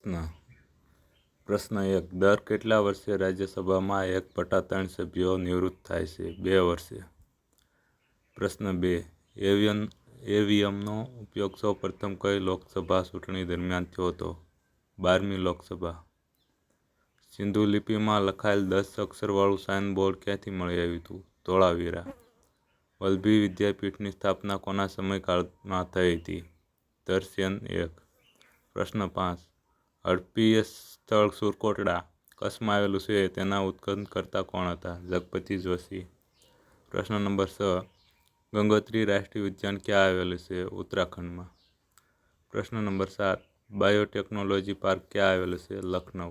પ્રશ્ન 1. દર કેટલા વર્ષે રાજ્યસભામાં 1/3 સભ્યો નિવૃત્ત થાય છે? 2 વર્ષે. પ્રશ્ન 2. ઈવીએમનો ઉપયોગ સૌ પ્રથમ કઈ લોકસભા ચૂંટણી દરમિયાન થયો હતો? 12મી લોકસભા. સિંધુ લિપિમાં લખાયેલ 10 અક્ષરવાળું સાઇનબોર્ડ ક્યાંથી મળી આવ્યું હતું? ધોળાવીરા. વલ્લભી વિદ્યાપીઠની સ્થાપના કોના સમયકાળમાં થઈ હતી? ધરસેન 1. પ્રશ્ન 5. હડપ્પીય સ્થળ સુરકોટડા કચ્છમાં આવેલું છે, તેના ઉત્ખનનકર્તા કોણ હતા? જગપતિ જોશી. પ્રશ્ન નંબર 6. ગંગોત્રી રાષ્ટ્રીય ઉદ્યાન ક્યાં આવેલું છે? ઉત્તરાખંડમાં. પ્રશ્ન નંબર 7. બાયોટેકનોલોજી પાર્ક ક્યાં આવેલું છે? લખનઉ.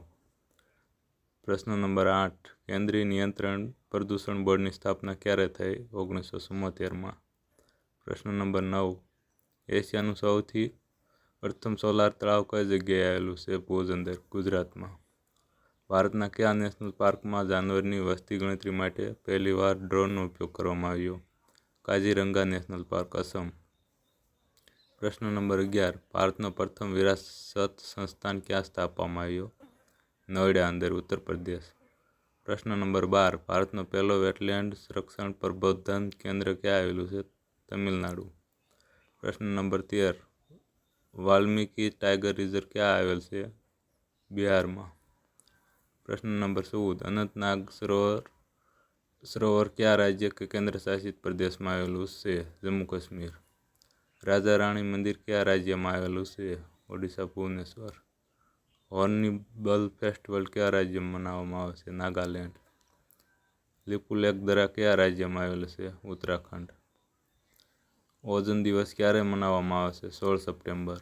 પ્રશ્ન નંબર 8. કેન્દ્રીય નિયંત્રણ પ્રદૂષણ બોર્ડની સ્થાપના ક્યારે થઈ? 1974માં. પ્રશ્ન નંબર 9. એશિયાનું સૌથી પ્રથમ સોલાર તળાવ કઈ જગ્યાએ આવેલું છે? ભુજ અંદર, ગુજરાતમાં. ભારતના કયા નેશનલ પાર્કમાં જાનવરની વસ્તી ગણતરી માટે પહેલીવાર ડ્રોનનો ઉપયોગ કરવામાં આવ્યો? Kaziranga national park, Assam. પ્રશ્ન નંબર 11. ભારતનો પ્રથમ વિરાસત સંસ્થાન ક્યાં સ્થાપવામાં આવ્યો? નોઈડા અંદર, ઉત્તર પ્રદેશ. પ્રશ્ન નંબર 12. ભારતનો પહેલો વેટલેન્ડ સંરક્ષણ પ્રબંધન કેન્દ્ર ક્યાં આવેલું છે? તમિલનાડુ. પ્રશ્ન નંબર 13. વાલ્મીકી ટાઈગર રિઝર્વ ક્યાં આવેલ છે? બિહારમાં. પ્રશ્ન નંબર 14. અનંતનાગ સરોવર કયા રાજ્ય કે કેન્દ્ર શાસિત પ્રદેશમાં આવેલું છે? જમ્મુ કાશ્મીર. રાજા રાણી મંદિર કયા રાજ્યમાં આવેલું છે? ઓડિશા, ભુવનેશ્વર. હોર્નબિલ ફેસ્ટિવલ કયા રાજ્યમાં મનાવવામાં આવે છે? નાગાલેન્ડ. લિપુલેખ દરા કયા રાજ્યમાં આવેલું છે? ઉત્તરાખંડ. ઓઝોન દિવસ ક્યારે મનાવવામાં આવે છે? 16 September.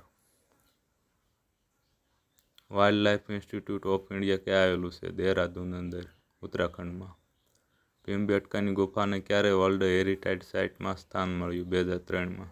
Wildlife institute of India ક્યાં આવેલું છે? દહેરાદૂન અંદર, ઉત્તરાખંડમાં. ભીમબેટકાની ગુફાને ક્યારે વર્લ્ડ હેરિટેજ સાઇટમાં સ્થાન મળ્યું? 2003માં.